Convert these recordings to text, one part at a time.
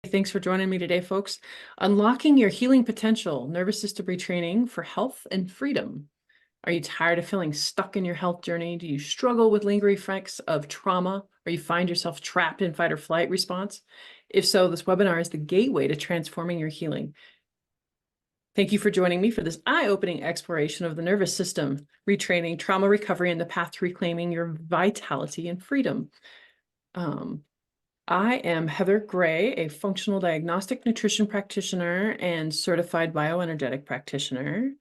Thanks for joining me today, folks. Unlocking your healing potential, nervous system retraining for health and freedom. Are you tired of feeling stuck in your health journey? Do you struggle with lingering effects of trauma, or you find yourself trapped in fight or flight response? If so, this webinar is the gateway to transforming your healing. Thank you for joining me for this eye-opening exploration of the nervous system, retraining, trauma recovery, and the path to reclaiming your vitality and freedom. I am Heather Gray, a functional diagnostic nutrition practitioner and certified bioenergetic practitioner.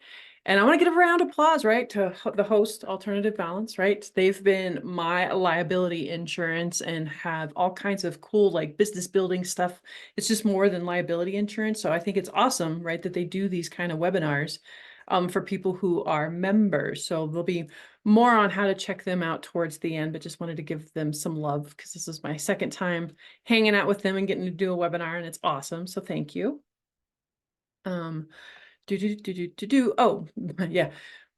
And I want to give a round of applause, right, to the host, Alternative Balance, right? They've been my liability insurance and have all kinds of cool, like business building stuff. It's just more than liability insurance. So I think it's awesome, right, that they do these kind of webinars for people who are members. So there'll be more on how to check them out towards the end, but just wanted to give them some love because this is my second time hanging out with them and getting to do a webinar, and it's awesome. So thank you. Oh, yeah.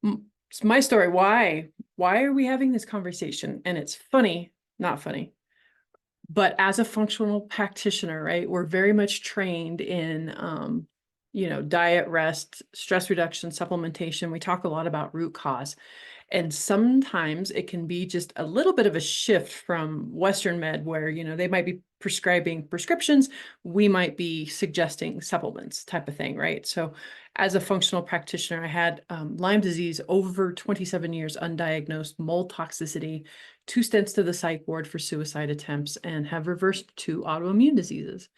It's my story. Why are we having this conversation? And it's funny, not funny, but as a functional practitioner, right, we're very much trained in, diet, rest, stress reduction, supplementation. We talk a lot about root cause. And sometimes it can be just a little bit of a shift from Western med where, they might be prescribing prescriptions. We might be suggesting supplements type of thing, right? So as a functional practitioner, I had Lyme disease over 27 years, undiagnosed, mold toxicity, 2 stents to the psych ward for suicide attempts, and have reversed 2 autoimmune diseases.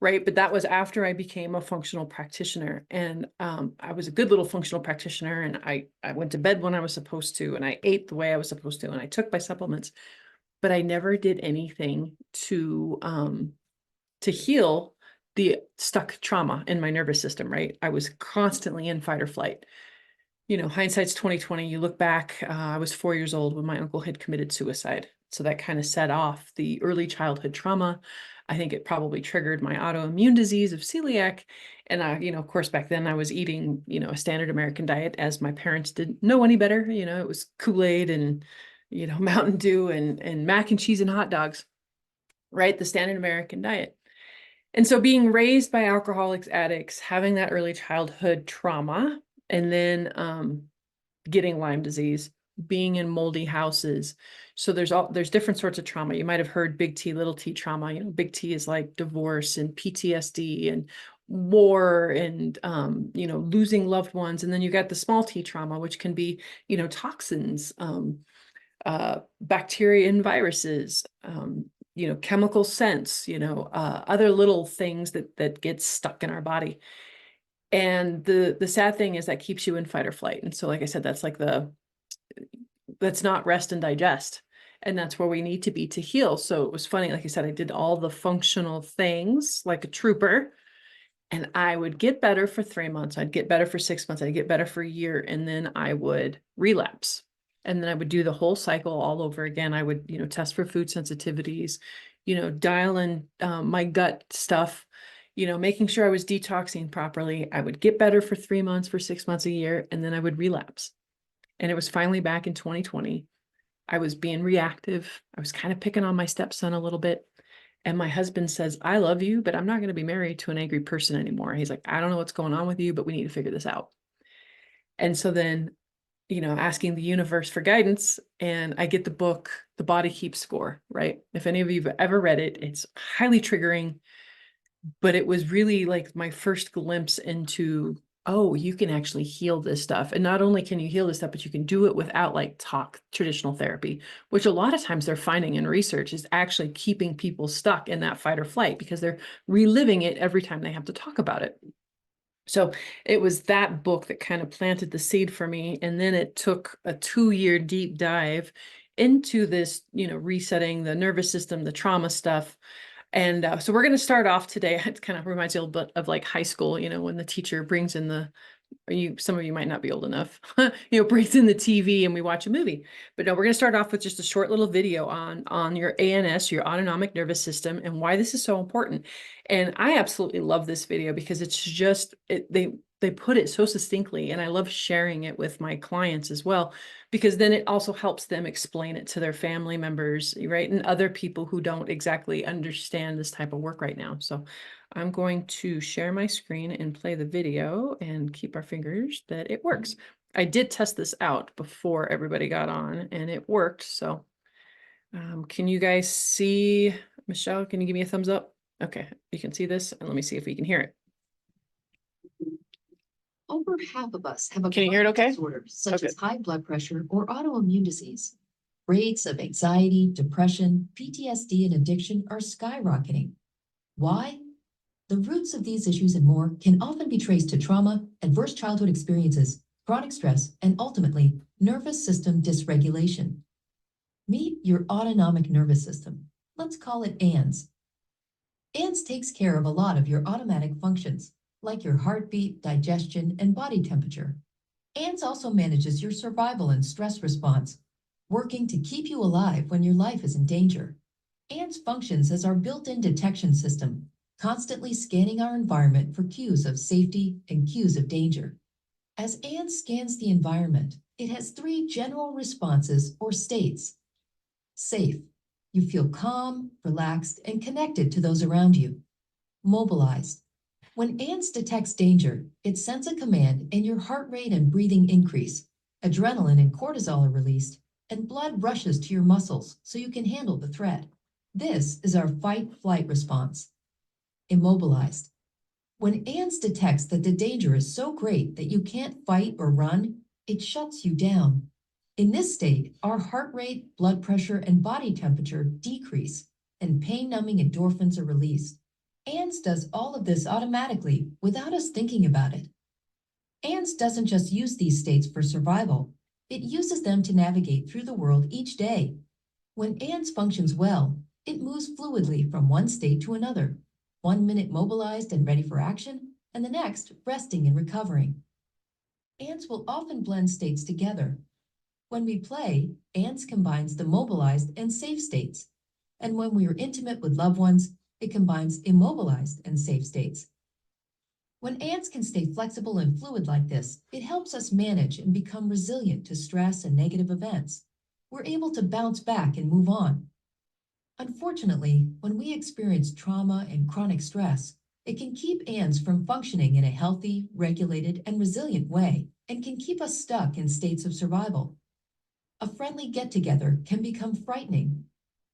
Right. But that was after I became a functional practitioner, and I was a good little functional practitioner, and I went to bed when I was supposed to, and I ate the way I was supposed to, and I took my supplements, but I never did anything to heal the stuck trauma in my nervous system. Right. I was constantly in fight or flight. Hindsight's 2020. You look back, I was 4 years old when my uncle had committed suicide. So that kind of set off the early childhood trauma. I think it probably triggered my autoimmune disease of celiac. And, of course, back then I was eating, a standard American diet, as my parents didn't know any better. It was Kool-Aid and, Mountain Dew and mac and cheese and hot dogs, right? The standard American diet. And so being raised by alcoholics, addicts, having that early childhood trauma, and then getting Lyme disease, being in moldy houses. So there's different sorts of trauma. You might have heard big T, little t trauma. Big T is like divorce and PTSD and war and, losing loved ones. And then you got the small t trauma, which can be, toxins, bacteria and viruses, chemical scents, other little things that get stuck in our body. And the sad thing is that keeps you in fight or flight. And so, like I said, that's not rest and digest. And that's where we need to be to heal. So it was funny. Like I said, I did all the functional things like a trooper, and I would get better for 3 months. I'd get better for 6 months. I'd get better for a year. And then I would relapse. And then I would do the whole cycle all over again. I would, test for food sensitivities, dial in my gut stuff, making sure I was detoxing properly. I would get better for 3 months, for 6 months, a year, and then I would relapse. And it was finally back in 2020. I was being reactive. I was kind of picking on my stepson a little bit. And my husband says, I love you, but I'm not going to be married to an angry person anymore. He's like, I don't know what's going on with you, but we need to figure this out. And so then, asking the universe for guidance, and I get the book, The Body Keeps Score, right? If any of you have ever read it, it's highly triggering, but it was really like my first glimpse into, oh, you can actually heal this stuff. And not only can you heal this stuff, but you can do it without like traditional therapy, which a lot of times they're finding in research is actually keeping people stuck in that fight or flight because they're reliving it every time they have to talk about it. So it was that book that kind of planted the seed for me. And then it took a 2-year deep dive into this, resetting the nervous system, the trauma stuff. And so we're going to start off today. It kind of reminds me a little bit of like high school, when the teacher brings in some of you might not be old enough, brings in the TV and we watch a movie. But no, we're going to start off with just a short little video on your ANS, your autonomic nervous system, and why this is so important. And I absolutely love this video because it's just, they they put it so succinctly, and I love sharing it with my clients as well, because then it also helps them explain it to their family members, right? And other people who don't exactly understand this type of work right now. So I'm going to share my screen and play the video and keep our fingers that it works. I did test this out before everybody got on and it worked. So can you guys see, Michelle, can you give me a thumbs up? Okay, you can see this, and let me see if we can hear it. Over half of us have a Can you hear it okay? disorder, such as high blood pressure or autoimmune disease. Rates of anxiety, depression, PTSD, and addiction are skyrocketing. Why? The roots of these issues and more can often be traced to trauma, adverse childhood experiences, chronic stress, and ultimately, nervous system dysregulation. Meet your autonomic nervous system. Let's call it ANS. ANS takes care of a lot of your automatic functions, like your heartbeat, digestion, and body temperature. ANS also manages your survival and stress response, working to keep you alive when your life is in danger. ANS functions as our built-in detection system, constantly scanning our environment for cues of safety and cues of danger. As ANS scans the environment, it has 3 general responses or states. Safe. You feel calm, relaxed, and connected to those around you. Mobilized. When ANS detects danger, it sends a command and your heart rate and breathing increase. Adrenaline and cortisol are released, and blood rushes to your muscles so you can handle the threat. This is our fight-flight response. Immobilized. When ANS detects that the danger is so great that you can't fight or run, it shuts you down. In this state, our heart rate, blood pressure, and body temperature decrease, and pain-numbing endorphins are released. ANS does all of this automatically without us thinking about it. ANS doesn't just use these states for survival, it uses them to navigate through the world each day. When ANS functions well, it moves fluidly from one state to another, 1 minute mobilized and ready for action, and the next resting and recovering. ANS will often blend states together. When we play, ANS combines the mobilized and safe states, and when we are intimate with loved ones, it combines immobilized and safe states. When ANS can stay flexible and fluid like this, it helps us manage and become resilient to stress and negative events. We're able to bounce back and move on. Unfortunately, when we experience trauma and chronic stress, it can keep ANS from functioning in a healthy, regulated, and resilient way, and can keep us stuck in states of survival. A friendly get-together can become frightening.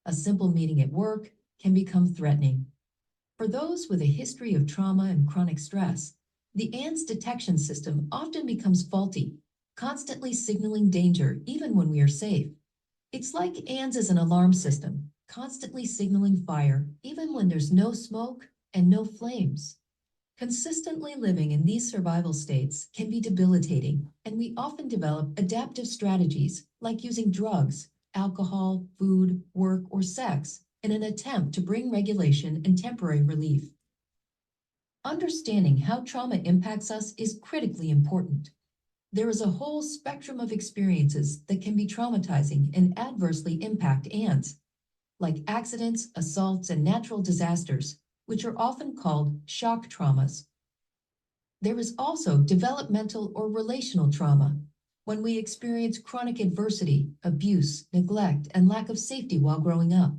A simple meeting at work can become threatening. For those with a history of trauma and chronic stress, the ANS detection system often becomes faulty, constantly signaling danger even when we are safe. It's like ANS is an alarm system, constantly signaling fire even when there's no smoke and no flames. Consistently living in these survival states can be debilitating, and we often develop adaptive strategies like using drugs, alcohol, food, work, or sex in an attempt to bring regulation and temporary relief. Understanding how trauma impacts us is critically important. There is a whole spectrum of experiences that can be traumatizing and adversely impact ANS, like accidents, assaults, and natural disasters, which are often called shock traumas. There is also developmental or relational trauma, when we experience chronic adversity, abuse, neglect, and lack of safety while growing up.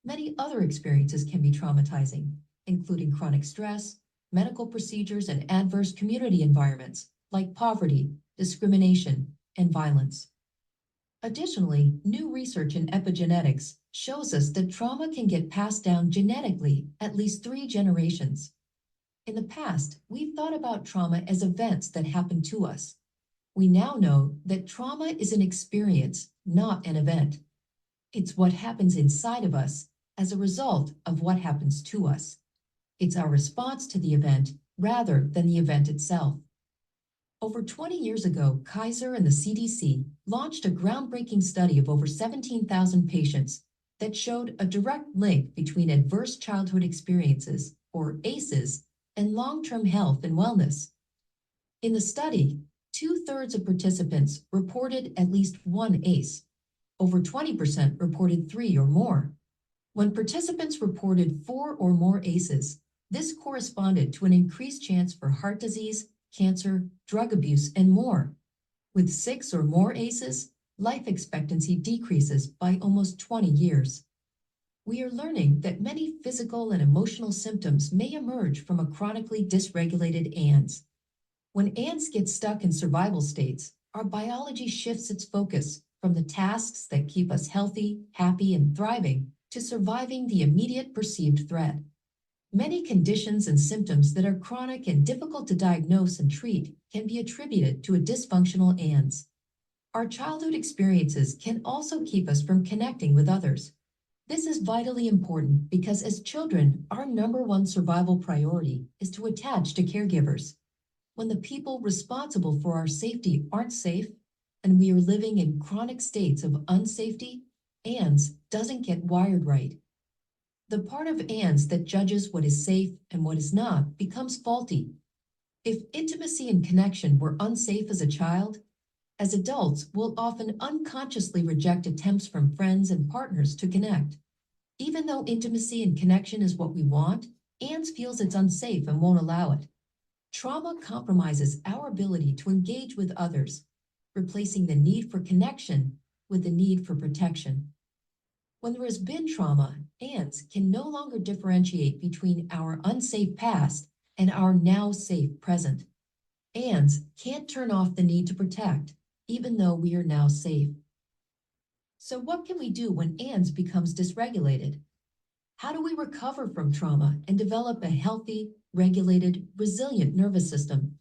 Many other experiences can be traumatizing, including chronic stress, medical procedures, and adverse community environments, like poverty, discrimination, and violence. Additionally, new research in epigenetics shows us that trauma can get passed down genetically at least 3 generations. In the past, we've thought about trauma as events that happen to us. We now know that trauma is an experience, not an event. It's what happens inside of us as a result of what happens to us. It's our response to the event rather than the event itself. Over 20 years ago, Kaiser and the CDC launched a groundbreaking study of over 17,000 patients that showed a direct link between adverse childhood experiences, or ACEs, and long-term health and wellness. In the study, 2/3 of participants reported at least one ACE. Over 20% reported 3 or more. When participants reported 4 or more ACEs, this corresponded to an increased chance for heart disease, cancer, drug abuse, and more. With 6 or more ACEs, life expectancy decreases by almost 20 years. We are learning that many physical and emotional symptoms may emerge from a chronically dysregulated ANS. When ANS gets stuck in survival states, our biology shifts its focus from the tasks that keep us healthy, happy, and thriving to surviving the immediate perceived threat. Many conditions and symptoms that are chronic and difficult to diagnose and treat can be attributed to a dysfunctional ANS. Our childhood experiences can also keep us from connecting with others. This is vitally important because as children, our #1 survival priority is to attach to caregivers. When the people responsible for our safety aren't safe, and we are living in chronic states of unsafety, ANS doesn't get wired right. The part of ANS that judges what is safe and what is not becomes faulty. If intimacy and connection were unsafe as a child, as adults, we'll often unconsciously reject attempts from friends and partners to connect. Even though intimacy and connection is what we want, ANS feels it's unsafe and won't allow it. Trauma compromises our ability to engage with others, replacing the need for connection with the need for protection. When there has been trauma, ANS can no longer differentiate between our unsafe past and our now safe present. ANS can't turn off the need to protect, even though we are now safe. So what can we do when ANS becomes dysregulated? How do we recover from trauma and develop a healthy, regulated, resilient nervous system?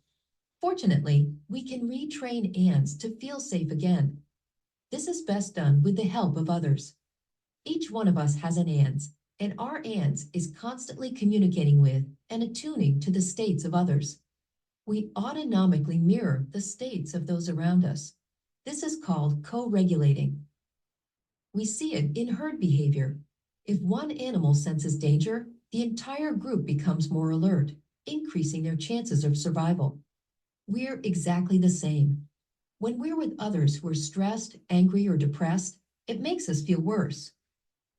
Fortunately, we can retrain ANS to feel safe again. This is best done with the help of others. Each one of us has an ANS, and our ANS is constantly communicating with and attuning to the states of others. We autonomically mirror the states of those around us. This is called co-regulating. We see it in herd behavior. If one animal senses danger, the entire group becomes more alert, increasing their chances of survival. We're exactly the same. When we're with others who are stressed, angry, or depressed, it makes us feel worse.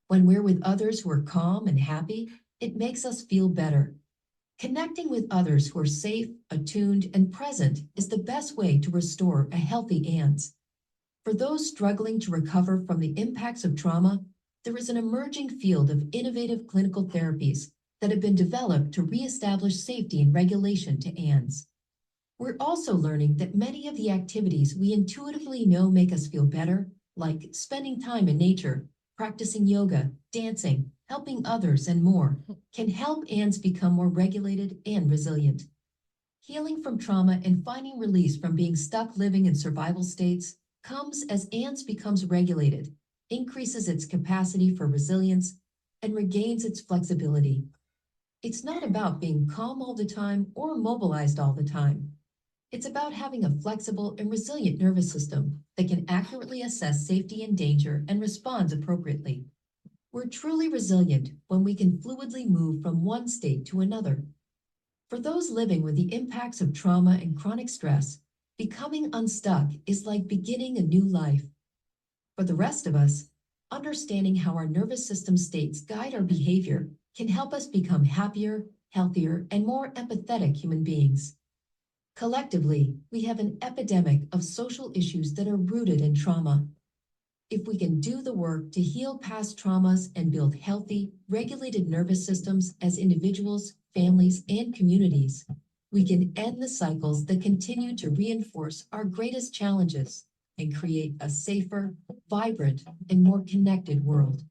When we're with others who are calm and happy, it makes us feel better. Connecting with others who are safe, attuned, and present is the best way to restore a healthy ANS. For those struggling to recover from the impacts of trauma, there is an emerging field of innovative clinical therapies that have been developed to reestablish safety and regulation to ANS. We're also learning that many of the activities we intuitively know make us feel better, like spending time in nature, practicing yoga, dancing, helping others, and more, can help ANS become more regulated and resilient. Healing from trauma and finding release from being stuck living in survival states comes as ANS becomes regulated, increases its capacity for resilience, and regains its flexibility. It's not about being calm all the time or mobilized all the time. It's about having a flexible and resilient nervous system that can accurately assess safety and danger and responds appropriately. We're truly resilient when we can fluidly move from one state to another. For those living with the impacts of trauma and chronic stress, becoming unstuck is like beginning a new life. For the rest of us, understanding how our nervous system states guide our behavior can help us become happier, healthier, and more empathetic human beings. Collectively, we have an epidemic of social issues that are rooted in trauma. If we can do the work to heal past traumas and build healthy, regulated nervous systems as individuals, families, and communities, we can end the cycles that continue to reinforce our greatest challenges and create a safer, vibrant, and more connected world.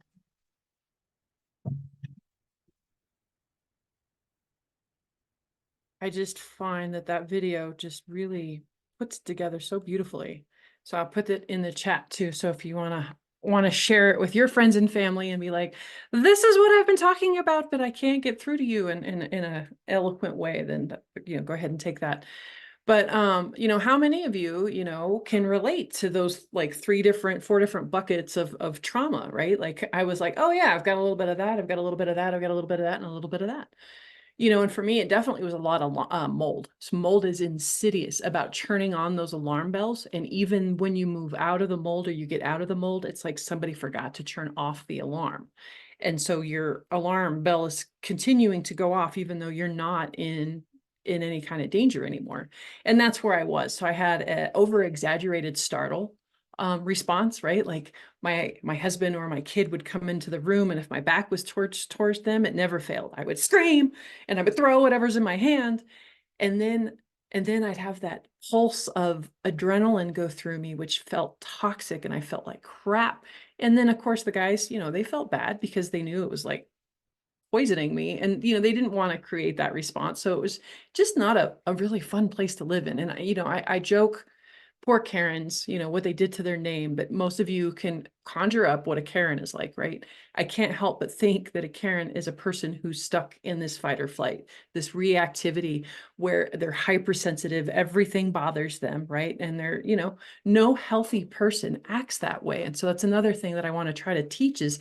I just find that that video just really puts it together so beautifully. So I'll put it in the chat too. So if you want to share it with your friends and family and be like, this is what I've been talking about, but I can't get through to you in a eloquent way, then go ahead and take that. But how many of you, can relate to those like 4 different buckets of trauma, right? Like I was like, oh yeah, I've got a little bit of that, I've got a little bit of that, I've got a little bit of that, and a little bit of that. And for me, it definitely was a lot of mold. So mold is insidious about turning on those alarm bells. And even when you move out of the mold or you get out of the mold, it's like somebody forgot to turn off the alarm. And so your alarm bell is continuing to go off, even though you're not in in any kind of danger anymore. And that's where I was. So I had an over exaggerated startle response, right? Like my husband or my kid would come into the room, and if my back was towards them, it never failed. I would scream and I would throw whatever's in my hand. And then I'd have that pulse of adrenaline go through me, which felt toxic, and I felt like crap. And then of course the guys, they felt bad because they knew it was like poisoning me, and they didn't want to create that response. So it was just not a really fun place to live in. And I joke, poor Karens, what they did to their name, but most of you can conjure up what a Karen is like, right? I can't help but think that a Karen is a person who's stuck in this fight or flight, this reactivity where they're hypersensitive, everything bothers them, right? And they're, no healthy person acts that way. And so that's another thing that I want to try to teach is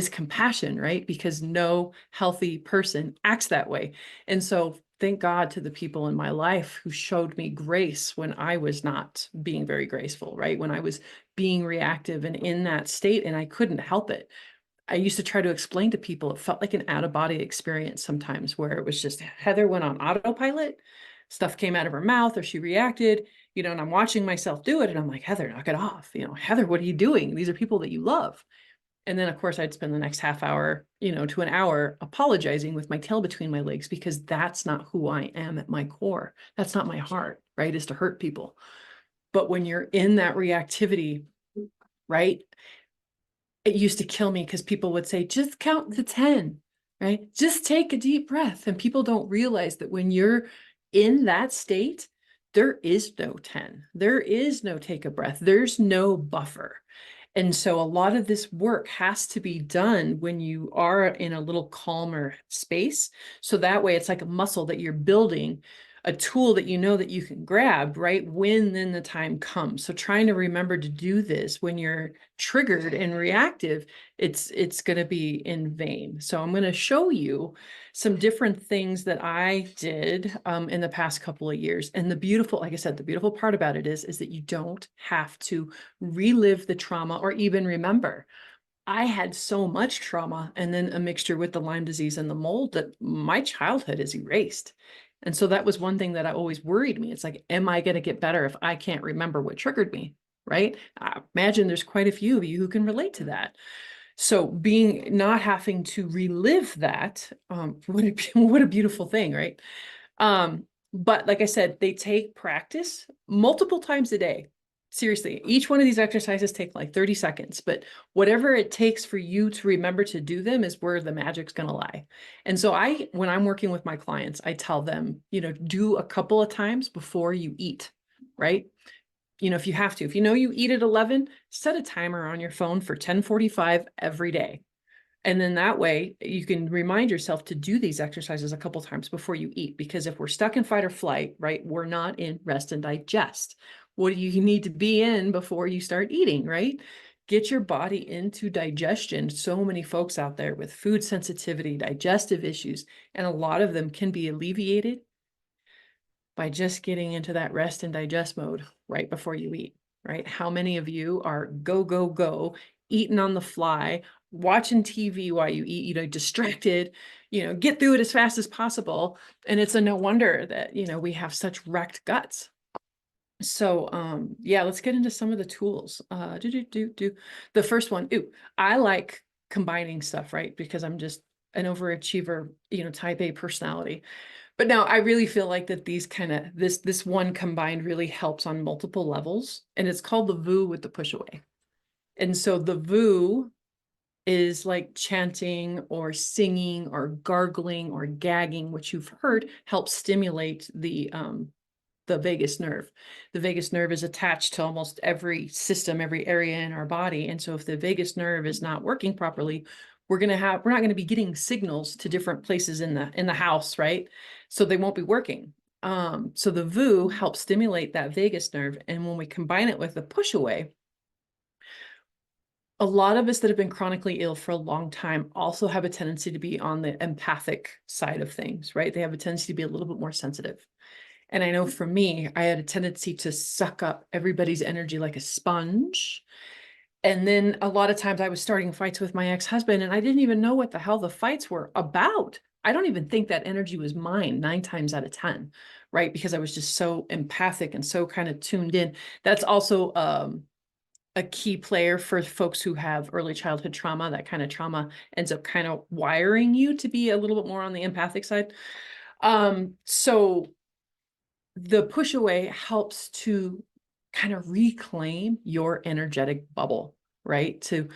compassion, right? Because no healthy person acts that way. And so thank God to the people in my life who showed me grace when I was not being very graceful, right? When I was being reactive and in that state, and I couldn't help it. I used to try to explain to people, it felt like an out-of-body experience sometimes, where it was just Heather went on autopilot, stuff came out of her mouth, or she reacted, and I'm watching myself do it, and I'm like, Heather, knock it off. Heather, what are you doing? These are people that you love. And then, of course, I'd spend the next half hour, to an hour apologizing with my tail between my legs, because that's not who I am at my core. That's not my heart, right? Is to hurt people. But when you're in that reactivity, right? It used to kill me because people would say, just count to 10, right? Just take a deep breath. And people don't realize that when you're in that state, there is no 10. There is no take a breath. There's no buffer. And so a lot of this work has to be done when you are in a little calmer space. So that way it's like a muscle that you're building, a tool that that you can grab, right? When then the time comes. So trying to remember to do this when you're triggered and reactive, it's going to be in vain. So I'm going to show you some different things that I did in the past couple of years. And like I said, the beautiful part about it is that you don't have to relive the trauma or even remember. I had so much trauma and then a mixture with the Lyme disease and the mold that my childhood is erased. And so that was one thing that always worried me. It's like, am I going to get better if I can't remember what triggered me? Right? I imagine there's quite a few of you who can relate to that. So not having to relive that, what a beautiful thing, right? But like I said, they take practice multiple times a day. Seriously, each one of these exercises take like 30 seconds, but whatever it takes for you to remember to do them is where the magic's going to lie. And so when I'm working with my clients, I tell them, do a couple of times before you eat, right? If you have to, if you eat at 11, set a timer on your phone for 10:45 every day. And then that way you can remind yourself to do these exercises a couple times before you eat, because if we're stuck in fight or flight, right, we're not in rest and digest. What do you need to be in before you start eating, right? Get your body into digestion. So many folks out there with food sensitivity, digestive issues, and a lot of them can be alleviated by just getting into that rest and digest mode right before you eat, right? How many of you are go, go, go, eating on the fly, watching TV while you eat, distracted, get through it as fast as possible. And it's a no wonder that, we have such wrecked guts. So, yeah, let's get into some of the tools. The first one, I like combining stuff, right? Because I'm just an overachiever, type A personality. But now I really feel like that this one combined really helps on multiple levels, and it's called the VU with the push away. And so the VU is like chanting or singing or gargling or gagging, which you've heard helps stimulate the vagus nerve. The vagus nerve is attached to almost every system, every area in our body. And so if the vagus nerve is not working properly, we're not going to be getting signals to different places in the house, right? So they won't be working. So the VU helps stimulate that vagus nerve. And when we combine it with the push away, a lot of us that have been chronically ill for a long time also have a tendency to be on the empathic side of things, right? They have a tendency to be a little bit more sensitive. And I know for me, I had a tendency to suck up everybody's energy like a sponge. And then a lot of times I was starting fights with my ex-husband, and I didn't even know what the hell the fights were about. I don't even think that energy was mine 9 times out of 10, right? Because I was just so empathic and so kind of tuned in. That's also a key player for folks who have early childhood trauma. That kind of trauma ends up kind of wiring you to be a little bit more on the empathic side. So the push away helps to kind of reclaim your energetic bubble, right? To,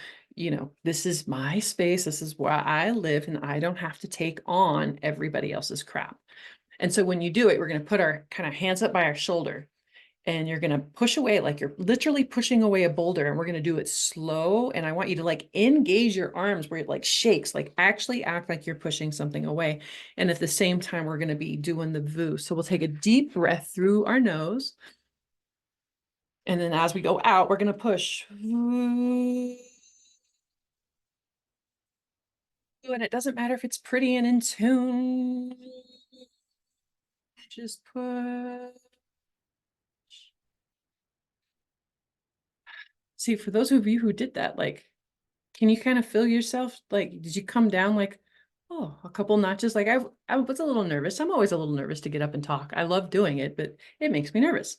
this is my space, this is where I live, and I don't have to take on everybody else's crap. And so when you do it, we're going to put our kind of hands up by our shoulder, and you're going to push away like you're literally pushing away a boulder, and we're going to do it slow. And I want you to like engage your arms where it like shakes, like actually act like you're pushing something away. And at the same time, we're going to be doing the VU. So we'll take a deep breath through our nose. And then as we go out, we're going to push. And it doesn't matter if it's pretty and in tune. Just push. See, for those of you who did that, like, can you kind of feel yourself? Like, did you come down like, oh, a couple notches? Like I was a little nervous. I'm always a little nervous to get up and talk. I love doing it, but it makes me nervous.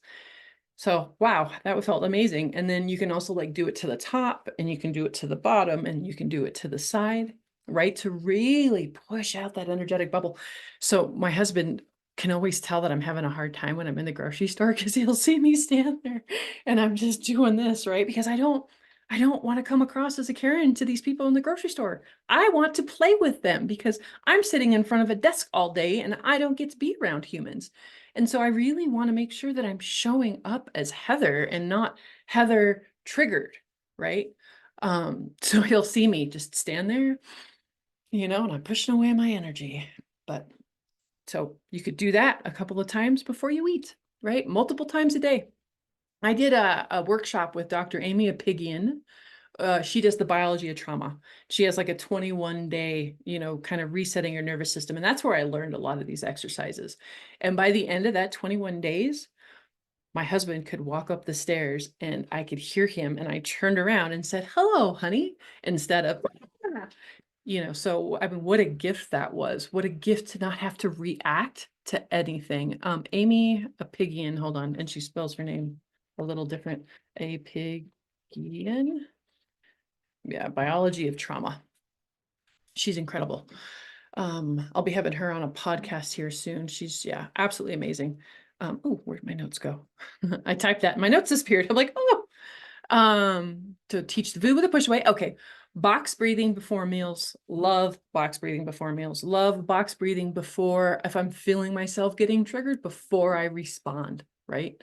So, wow, that felt amazing. And then you can also like do it to the top, and you can do it to the bottom, and you can do it to the side, right? To really push out that energetic bubble. So my husband can always tell that I'm having a hard time when I'm in the grocery store, because he'll see me stand there and I'm just doing this, right? Because I don't want to come across as a Karen to these people in the grocery store. I want to play with them because I'm sitting in front of a desk all day and I don't get to be around humans. And so I really want to make sure that I'm showing up as Heather and not Heather triggered, right? So he'll see me just stand there, and I'm pushing away my energy. But so you could do that a couple of times before you eat, right? Multiple times a day. I did a workshop with Dr. Amy Apigian. She does the biology of trauma. She has like a 21-day, kind of resetting your nervous system. And that's where I learned a lot of these exercises. And by the end of that 21 days, my husband could walk up the stairs and I could hear him. And I turned around and said, "Hello, honey," instead of, so I mean, what a gift that was. What a gift to not have to react to anything. Amy Apigian, hold on. And she spells her name a little different. Apigian. Yeah, biology of trauma. She's incredible. I'll be having her on a podcast here soon. She's, yeah, absolutely amazing. Oh, where'd my notes go? I typed that. My notes disappeared. I'm like, oh, to teach the VU with a push away. Okay. Box breathing before meals. Love box breathing before meals. Love box breathing before, if I'm feeling myself getting triggered, before I respond, right?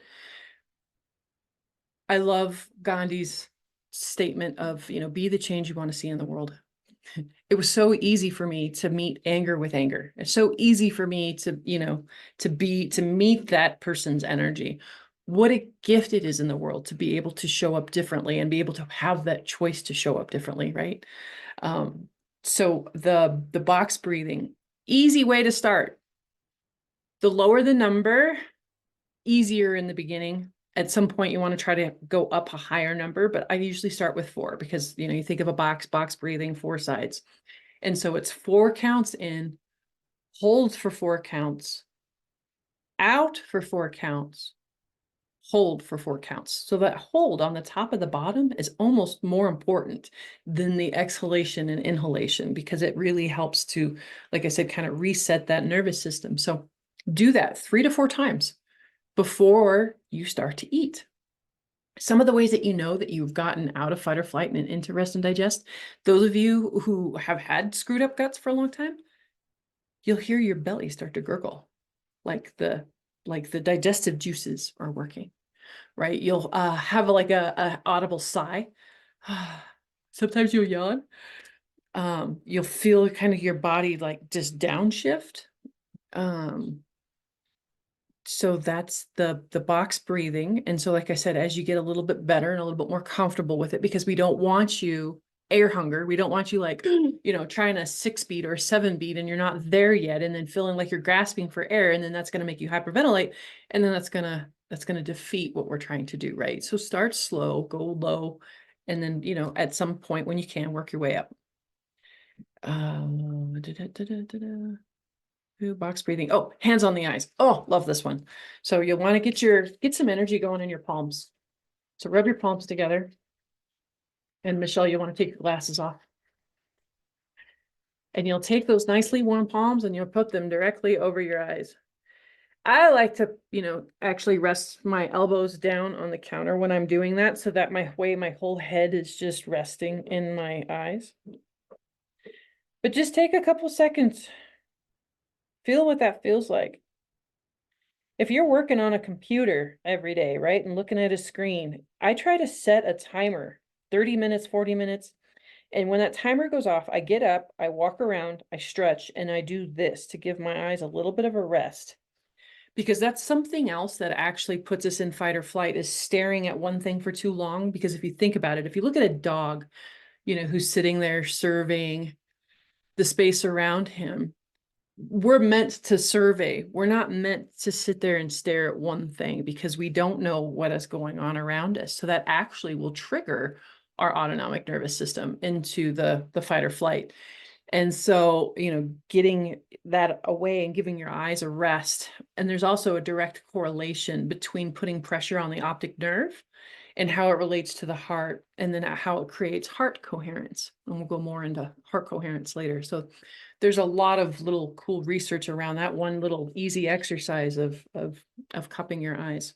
I love Gandhi's statement of, be the change you want to see in the world. It was so easy for me to meet anger with anger. It's so easy for me to, to meet that person's energy. What a gift it is in the world to be able to show up differently and be able to have that choice to show up differently, right? So the box breathing, easy way to start. The lower the number, easier in the beginning. At some point, you want to try to go up a higher number, but I usually start with 4 because, you think of a box breathing, 4 sides. And so it's 4 counts in, hold for 4 counts, out for 4 counts, hold for 4 counts. So that hold on the top of the bottom is almost more important than the exhalation and inhalation, because it really helps to, like I said, kind of reset that nervous system. So do that 3 to 4 times before you start to eat. Some of the ways that that you've gotten out of fight or flight and into rest and digest, those of you who have had screwed up guts for a long time, you'll hear your belly start to gurgle, like the digestive juices are working, right? You'll have like a audible sigh. Sometimes you'll yawn. You'll feel kind of your body like just downshift. So that's the box breathing. And so, like I said, as you get a little bit better and a little bit more comfortable with it, because we don't want you air hunger. We don't want you like, trying a 6 beat or a 7 beat and you're not there yet. And then feeling like you're grasping for air. And then that's going to make you hyperventilate. And then that's going to defeat what we're trying to do. Right. So start slow, go low. And then, at some point when you can, work your way up. Da, da, da, da, da, da. Ooh, box breathing. Oh, hands on the eyes. Oh, love this one. So you'll want to get some energy going in your palms. So rub your palms together. And Michelle, you want to take your glasses off. And you'll take those nicely warm palms and you'll put them directly over your eyes. I like to, actually rest my elbows down on the counter when I'm doing that so that my whole head is just resting in my eyes. But just take a couple seconds. Feel what that feels like. If you're working on a computer every day, right, and looking at a screen, I try to set a timer, 30 minutes, 40 minutes. And when that timer goes off, I get up, I walk around, I stretch, and I do this to give my eyes a little bit of a rest. Because that's something else that actually puts us in fight or flight is staring at one thing for too long. Because if you think about it, if you look at a dog, who's sitting there surveying the space around him, we're meant to survey. We're not meant to sit there and stare at one thing because we don't know what is going on around us. So that actually will trigger our autonomic nervous system into the fight or flight. And so, getting that away and giving your eyes a rest. And there's also a direct correlation between putting pressure on the optic nerve and how it relates to the heart, and then how it creates heart coherence. And we'll go more into heart coherence later. So there's a lot of little cool research around that one little easy exercise of cupping your eyes.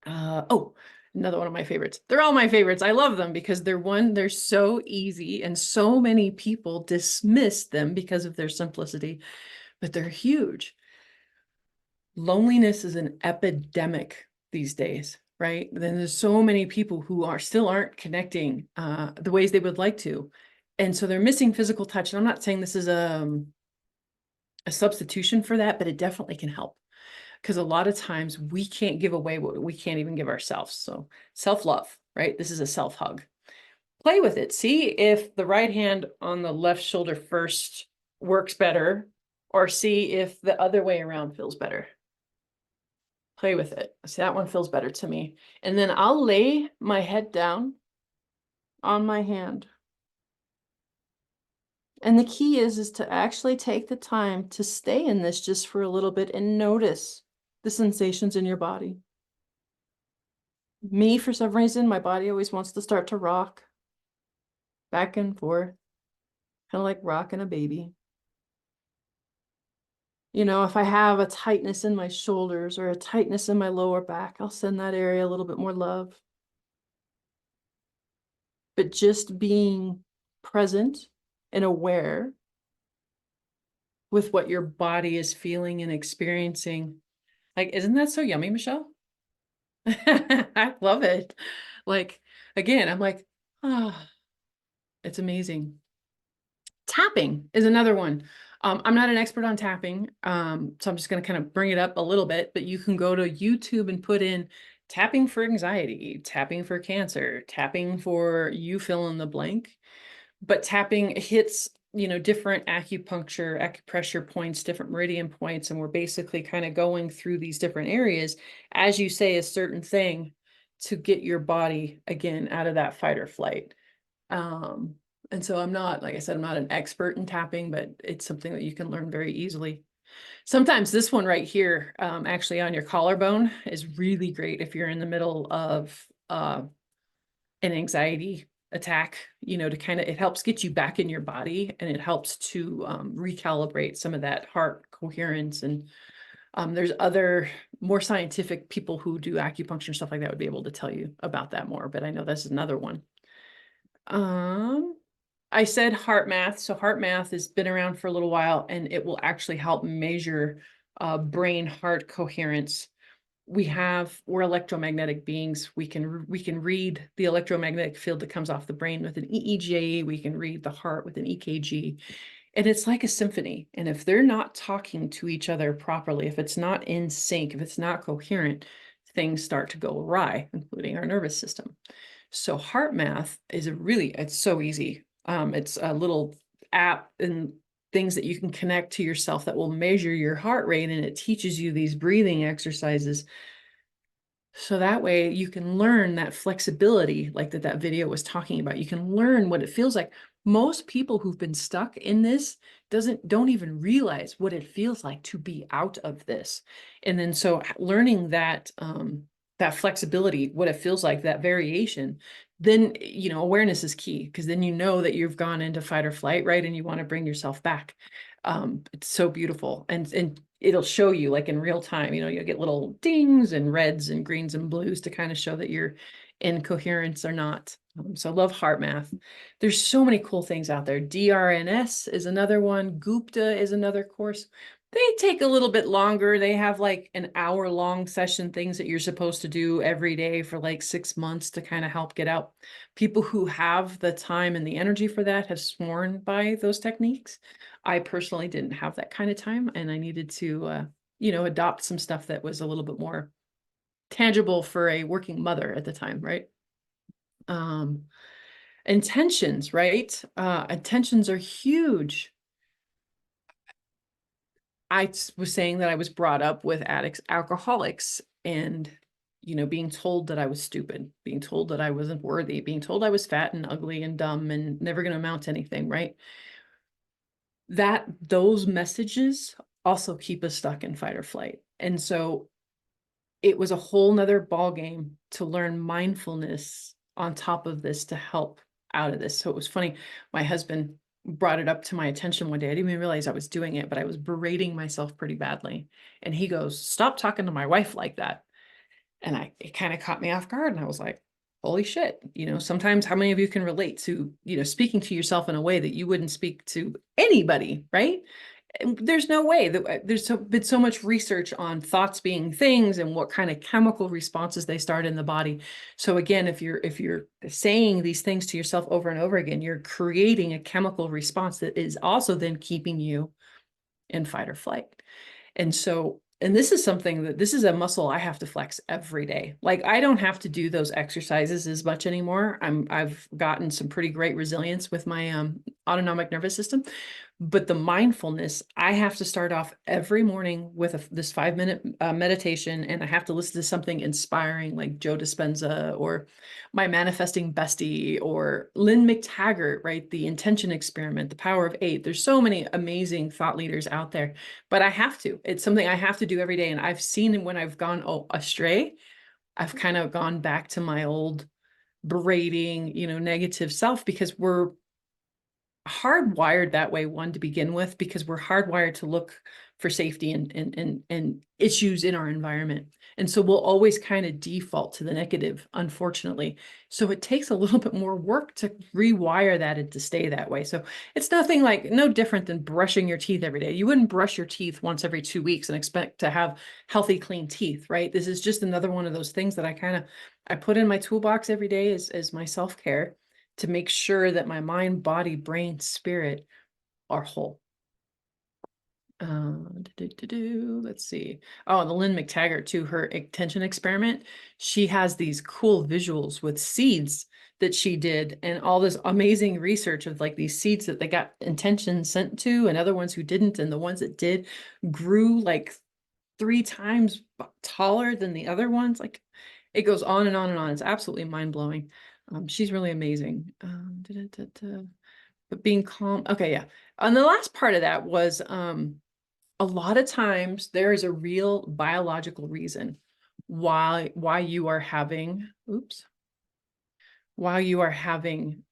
Oh, another one of my favorites. They're all my favorites. I love them because they're so easy and so many people dismiss them because of their simplicity, but they're huge. Loneliness is an epidemic these days, right? Then there's so many people who still aren't connecting the ways they would like to. And so they're missing physical touch. And I'm not saying this is a substitution for that, but it definitely can help. Because a lot of times we can't give away what we can't even give ourselves. So self-love, right? This is a self-hug. Play with it. See if the right hand on the left shoulder first works better, or see if the other way around feels better. Play with it. See, that one feels better to me. And then I'll lay my head down on my hand. And the key is to actually take the time to stay in this just for a little bit and notice the sensations in your body. Me, for some reason, my body always wants to start to rock back and forth, kind of like rocking a baby. If I have a tightness in my shoulders or a tightness in my lower back, I'll send that area a little bit more love. But just being present and aware with what your body is feeling and experiencing. Like, isn't that so yummy, Michelle? I love it. Like, again, I'm like, it's amazing. Tapping is another one. I'm not an expert on tapping, so I'm just going to kind of bring it up a little bit, but you can go to YouTube and put in tapping for anxiety, tapping for cancer, tapping for you fill in the blank. But tapping hits, different acupressure points, different meridian points, and we're basically kind of going through these different areas as you say a certain thing to get your body again out of that fight or flight. And so I'm not, like I said, I'm not an expert in tapping, but it's something that you can learn very easily. Sometimes this one right here, actually on your collarbone, is really great if you're in the middle of an anxiety attack, to kind of, it helps get you back in your body, and it helps to recalibrate some of that heart coherence. And there's other more scientific people who do acupuncture and stuff like that would be able to tell you about that more, but I know that's another one. I said heart math. So heart math has been around for a little while, and it will actually help measure brain heart coherence. We're electromagnetic beings. We can read the electromagnetic field that comes off the brain with an EEG. We can read the heart with an EKG. And it's like a symphony. And if they're not talking to each other properly, if it's not in sync, if it's not coherent, things start to go awry, including our nervous system. So heart math is it's so easy. It's a little app and things that you can connect to yourself that will measure your heart rate, and it teaches you these breathing exercises. So that way you can learn that flexibility, like that video was talking about. You can learn what it feels like Most people who've been stuck in this don't even realize what it feels like to be out of this. And then so learning that that flexibility, what it feels like, that variation, then awareness is key, because then that you've gone into fight or flight, right? And you want to bring yourself back. It's so beautiful. And it'll show you like in real time, you'll get little dings and reds and greens and blues to kind of show that you're in coherence or not. So I love heart math. There's so many cool things out there. DRNS is another one. Gupta is another course. They take a little bit longer. They have like an hour-long session, things that you're supposed to do every day for like 6 months to kind of help get out. People who have the time and the energy for that have sworn by those techniques. I personally didn't have that kind of time, and I needed to, adopt some stuff that was a little bit more tangible for a working mother at the time, right? Intentions, right? Intentions are huge. I was saying that I was brought up with addicts, alcoholics, and being told that I was stupid, being told that I wasn't worthy, being told I was fat and ugly and dumb and never going to amount to anything, right? Those messages also keep us stuck in fight or flight. And so it was a whole nother ball game to learn mindfulness on top of this to help out of this. So it was funny. My husband brought it up to my attention one day. I didn't even realize I was doing it, but I was berating myself pretty badly. And he goes, "Stop talking to my wife like that." And it kind of caught me off guard. And I was like, holy shit. Sometimes how many of you can relate to, speaking to yourself in a way that you wouldn't speak to anybody, right? There's no way that been so much research on thoughts being things and what kind of chemical responses they start in the body. So again, if you're saying these things to yourself over and over again, you're creating a chemical response that is also then keeping you in fight or flight. And this is this is a muscle I have to flex every day. Like I don't have to do those exercises as much anymore. I've gotten some pretty great resilience with my autonomic nervous system. But the mindfulness, I have to start off every morning with this 5-minute meditation, and I have to listen to something inspiring like Joe Dispenza or my manifesting bestie or Lynn McTaggart, right? The intention experiment, the power of 8. There's so many amazing thought leaders out there, but I have to. It's something I have to do every day. And I've seen when I've gone astray, I've kind of gone back to my old berating, negative self, because we're hardwired that way, one, to begin with, because we're hardwired to look for safety and issues in our environment. And so we'll always kind of default to the negative, unfortunately. So it takes a little bit more work to rewire that and to stay that way. So it's no different than brushing your teeth every day. You wouldn't brush your teeth once every 2 weeks and expect to have healthy, clean teeth, right? This is just another one of those things that I put in my toolbox every day as my self-care, to make sure that my mind, body, brain, spirit are whole. Let's see. Oh, the Lynn McTaggart too, her attention experiment. She has these cool visuals with seeds that she did, and all this amazing research of like these seeds that they got intention sent to and other ones who didn't. And the ones that did grew like 3 times taller than the other ones. Like it goes on and on and on. It's absolutely mind blowing. She's really amazing. But being calm. Okay, yeah. And the last part of that was a lot of times there is a real biological reason why you are having, why you are having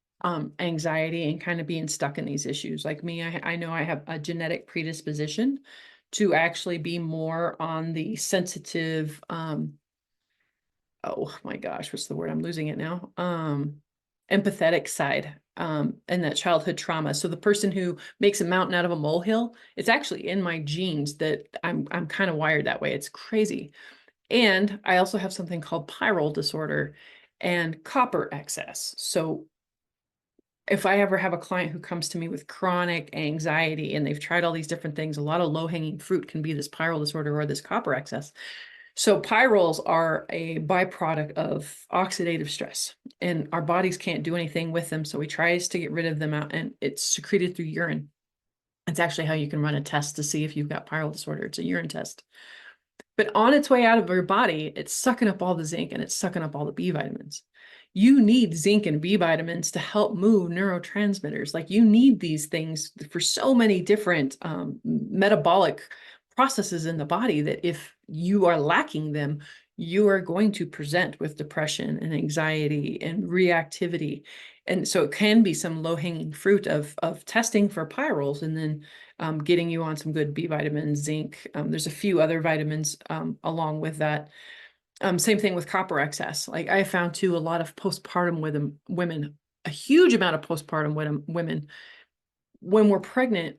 anxiety and kind of being stuck in these issues. Like me, I know I have a genetic predisposition to actually be more on the sensitive, oh my gosh, what's the word? I'm losing it now. Empathetic side, and that childhood trauma. So the person who makes a mountain out of a molehill, it's actually in my genes that I'm kind of wired that way. It's crazy. And I also have something called pyrrole disorder and copper excess. So if I ever have a client who comes to me with chronic anxiety and they've tried all these different things, a lot of low-hanging fruit can be this pyrrole disorder or this copper excess. So pyrroles are a byproduct of oxidative stress, and our bodies can't do anything with them. So we tries to get rid of them out, and it's secreted through urine. It's actually how you can run a test to see if you've got pyrrole disorder. It's a urine test. But on its way out of your body, it's sucking up all the zinc and it's sucking up all the B vitamins. you need zinc and B vitamins to help move neurotransmitters. Like you need these things for so many different metabolic processes in the body that if you are lacking them, you are going to present with depression and anxiety and reactivity. And so it can be some low-hanging fruit of testing for pyrroles and then getting you on some good B vitamins, zinc. There's a few other vitamins along with that. Same thing with copper excess. Like I found too, a lot of postpartum women, a huge amount of postpartum women, when we're pregnant,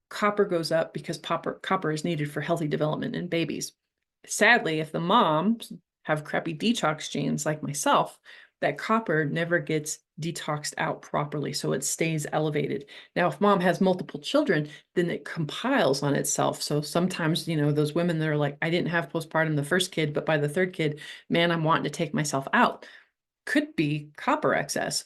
copper goes up because copper is needed for healthy development in babies. Sadly, if the moms have crappy detox genes like myself, that copper never gets detoxed out properly, so it stays elevated. Now, if mom has multiple children, then it compiles on itself. So sometimes, those women that are like, I didn't have postpartum the first kid, but by the third kid, man, I'm wanting to take myself out, could be copper excess.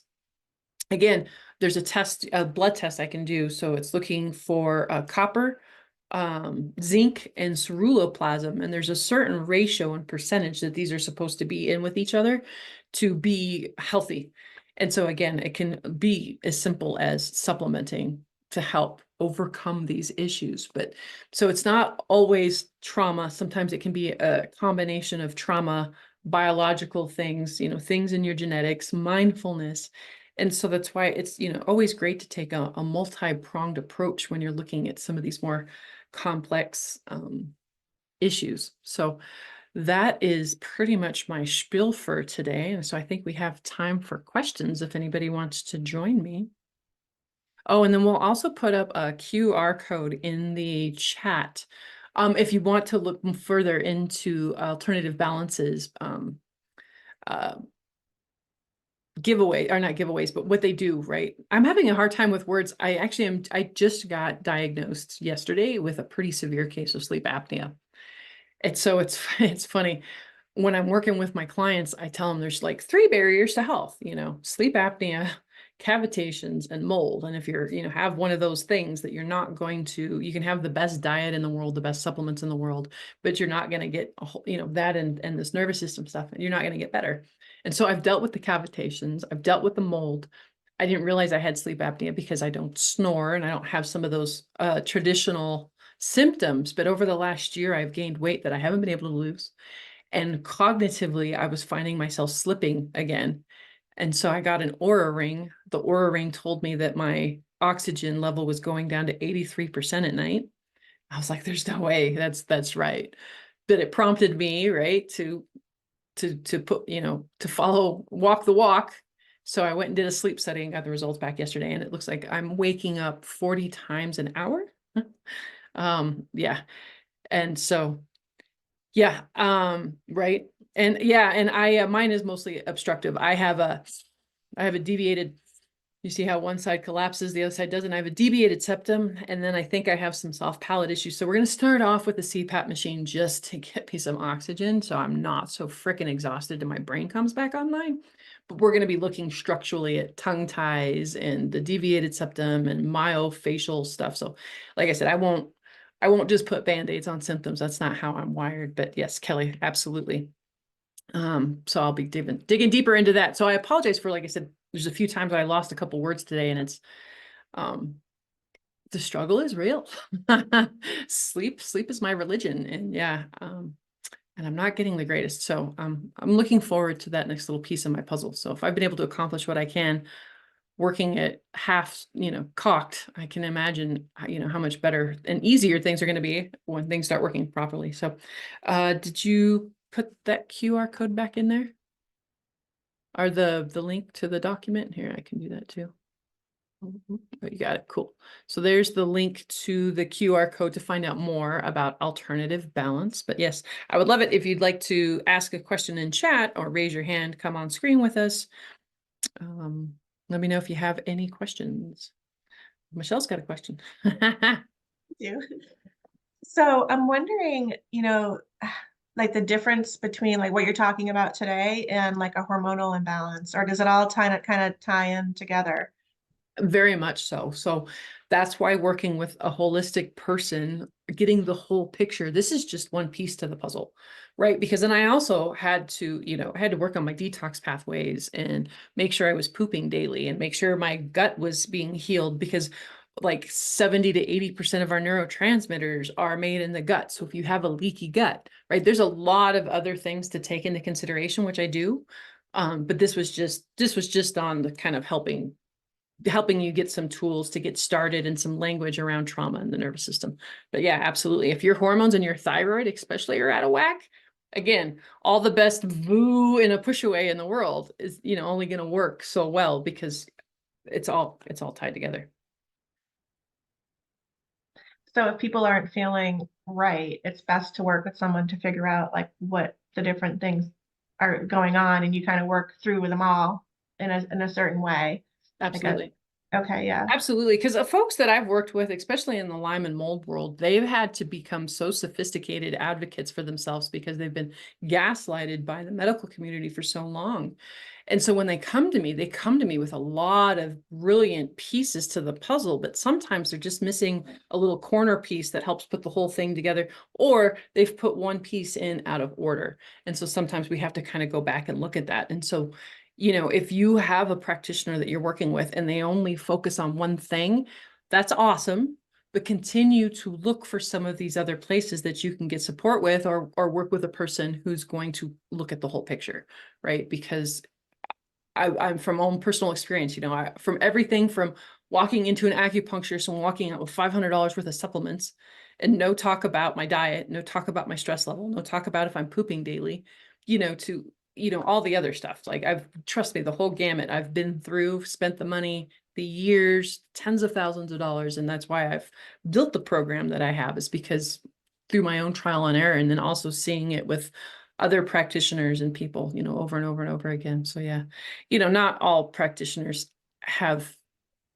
Again, there's a blood test I can do. So it's looking for copper, zinc, and ceruloplasmin. And there's a certain ratio and percentage that these are supposed to be in with each other to be healthy. And so again, it can be as simple as supplementing to help overcome these issues. But so it's not always trauma. Sometimes it can be a combination of trauma, biological things, things in your genetics, mindfulness. And so that's why it's, always great to take a multi-pronged approach when you're looking at some of these more complex issues. So that is pretty much my spiel for today. And so I think we have time for questions if anybody wants to join me. Oh, and then we'll also put up a QR code in the chat. If you want to look further into alternative balances, giveaway or not giveaways, but what they do, right? I'm having a hard time with words. I just got diagnosed yesterday with a pretty severe case of sleep apnea. And so it's funny when I'm working with my clients, I tell them there's like 3 barriers to health, sleep apnea, cavitations, and mold. And if you're, have one of those things that you're not going to, you can have the best diet in the world, the best supplements in the world, but you're not going to get, that and this nervous system stuff, and you're not going to get better. And so I've dealt with the cavitations, I've dealt with the mold. I didn't realize I had sleep apnea because I don't snore and I don't have some of those traditional symptoms. But over the last year, I've gained weight that I haven't been able to lose. And cognitively, I was finding myself slipping again. And so I got an Aura ring. The Aura ring told me that my oxygen level was going down to 83% at night. I was like, there's no way that's right. But it prompted me, right, to put, to walk the walk. So I went and did a sleep study and got the results back yesterday. And it looks like I'm waking up 40 times an hour. Yeah. And so yeah, right. And yeah, and mine is mostly obstructive. I have a deviated, you see how one side collapses, the other side doesn't. I have a deviated septum, and then I think I have some soft palate issues. So we're going to start off with the CPAP machine just to get me some oxygen so I'm not so freaking exhausted and my brain comes back online. But we're going to be looking structurally at tongue ties and the deviated septum and myofascial stuff. So like I said, I won't just put Band-Aids on symptoms. That's not how I'm wired. But yes, Kelly, absolutely. So I'll be digging deeper into that. So I apologize for, like I said, there's a few times I lost a couple words today, and it's the struggle is real. Sleep is my religion, and yeah, and I'm not getting the greatest. So I'm looking forward to that next little piece of my puzzle. So if I've been able to accomplish what I can, working at half, cocked, I can imagine, how much better and easier things are going to be when things start working properly. So, did you put that QR code back in there? Or the link to the document? Here, I can do that too. Oh, you got it. Cool. So there's the link to the QR code to find out more about alternative balance. But yes, I would love it if you'd like to ask a question in chat or raise your hand, come on screen with us. Let me know if you have any questions. Michelle's got a question. Do. So I'm wondering, like the difference between like what you're talking about today and like a hormonal imbalance, or does it all kind of tie in together? Very much so. So that's why working with a holistic person, getting the whole picture, this is just one piece to the puzzle, right? Because then I also had to, I had to work on my detox pathways and make sure I was pooping daily and make sure my gut was being healed, because like 70 to 80% of our neurotransmitters are made in the gut. So if you have a leaky gut, right, there's a lot of other things to take into consideration, which I do. But this was just on the kind of helping you get some tools to get started and some language around trauma in the nervous system. But yeah, absolutely. If your hormones and your thyroid especially are out of whack, again, all the best voo in a push away in the world is, only going to work so well because it's all tied together. So if people aren't feeling right, it's best to work with someone to figure out like what the different things are going on, and you kind of work through them all in a certain way. Absolutely. Okay, yeah. Absolutely. Because the folks that I've worked with, especially in the Lyme and mold world, they've had to become so sophisticated advocates for themselves because they've been gaslighted by the medical community for so long. And so when they come to me with a lot of brilliant pieces to the puzzle, but sometimes they're just missing a little corner piece that helps put the whole thing together, or they've put one piece in out of order. And so sometimes we have to kind of go back and look at that. And so if you have a practitioner that you're working with and they only focus on one thing, that's awesome. But continue to look for some of these other places that you can get support with, or work with a person who's going to look at the whole picture, right? Because I'm from own personal experience, from everything from walking into an acupuncturist and walking out with $500 worth of supplements and no talk about my diet, no talk about my stress level, no talk about if I'm pooping daily, to all the other stuff. Like trust me, the whole gamut I've been through, spent the money, the years, tens of thousands of dollars. And that's why I've built the program that I have, is because through my own trial and error, and then also seeing it with other practitioners and people, over and over and over again. So yeah, not all practitioners have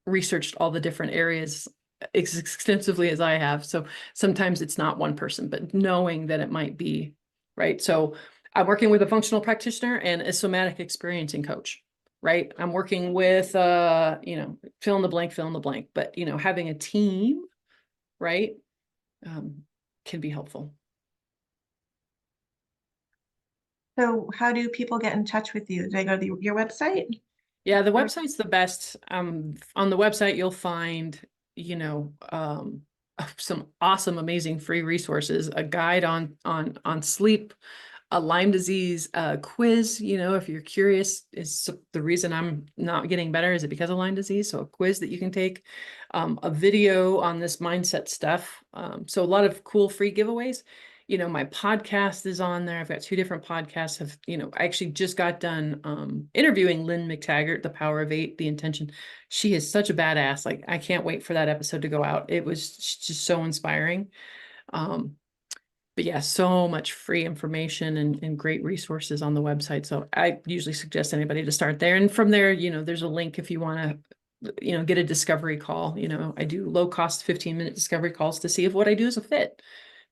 researched all the different areas as extensively as I have. So sometimes it's not one person, but knowing that it might be, right? So I'm working with a functional practitioner and a somatic experiencing coach, right? I'm working with, fill in the blank, but, having a team, right, can be helpful. So how do people get in touch with you? Do they go to your website? Yeah, the website's the best. On the website, you'll find, some awesome, amazing free resources, a guide on sleep, a Lyme disease quiz. If you're curious, is the reason I'm not getting better, is it because of Lyme disease? So a quiz that you can take, a video on this mindset stuff. So a lot of cool free giveaways. My podcast is on there. I've got 2 different podcasts. I actually just got done interviewing Lynn McTaggart, The Power of 8, The Intention. She is such a badass. Like, I can't wait for that episode to go out. It was just so inspiring. But yeah, so much free information and great resources on the website. So I usually suggest anybody to start there. And from there, there's a link if you want to, get a discovery call. I do low cost 15-minute discovery calls to see if what I do is a fit.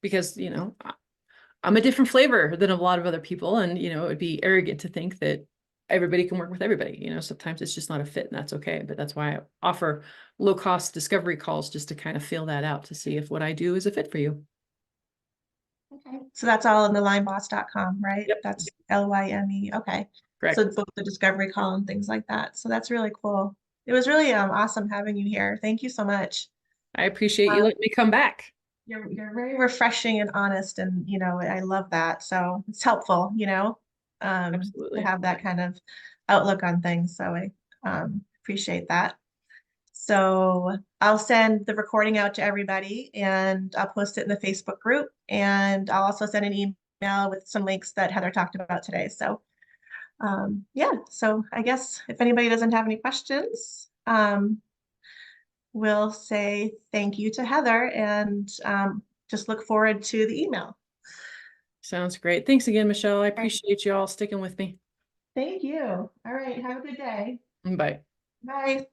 Because, I'm a different flavor than a lot of other people. And, it would be arrogant to think that everybody can work with everybody. Sometimes it's just not a fit, and that's okay. But that's why I offer low cost discovery calls, just to kind of feel that out, to see if what I do is a fit for you. Okay. So that's all in the limeboss.com, right? Yep. That's LYME. Okay. Correct. So both the discovery call and things like that. So that's really cool. It was really awesome having you here. Thank you so much. I appreciate you letting me come back. You're very refreshing and honest, and I love that. So it's helpful, to Absolutely. have that kind of outlook on things. So I appreciate that. So I'll send the recording out to everybody, and I'll post it in the Facebook group, and I'll also send an email with some links that Heather talked about today. So yeah, so I guess if anybody doesn't have any questions, we'll say thank you to Heather, and just look forward to the email. Sounds great. Thanks again, Michelle. I appreciate you all sticking with me. Thank you. All right. Have a good day. Bye. Bye.